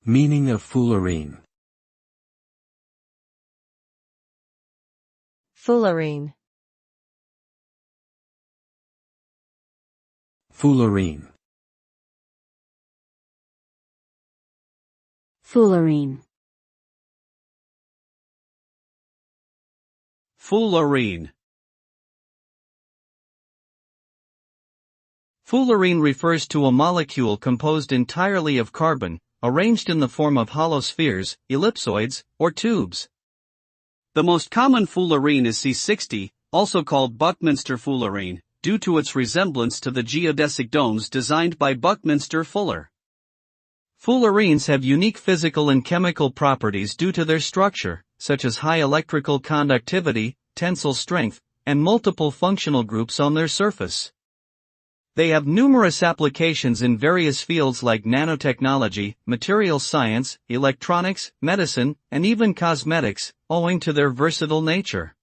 Meaning of fullerene. Fullerene. Fullerene. Fullerene. Fullerene. Fullerene refers to a molecule composed entirely of carbon, arranged in the form of hollow spheres, ellipsoids, or tubes. The most common fullerene is C60, also called Buckminster fullerene, due to its resemblance to the geodesic domes designed by Buckminster Fuller. Fullerenes have unique physical and chemical properties due to their structure, such as high electrical conductivity, tensile strength, and multiple functional groups on their surface. They have numerous applications in various fields like nanotechnology, materials science, electronics, medicine, and even cosmetics, owing to their versatile nature.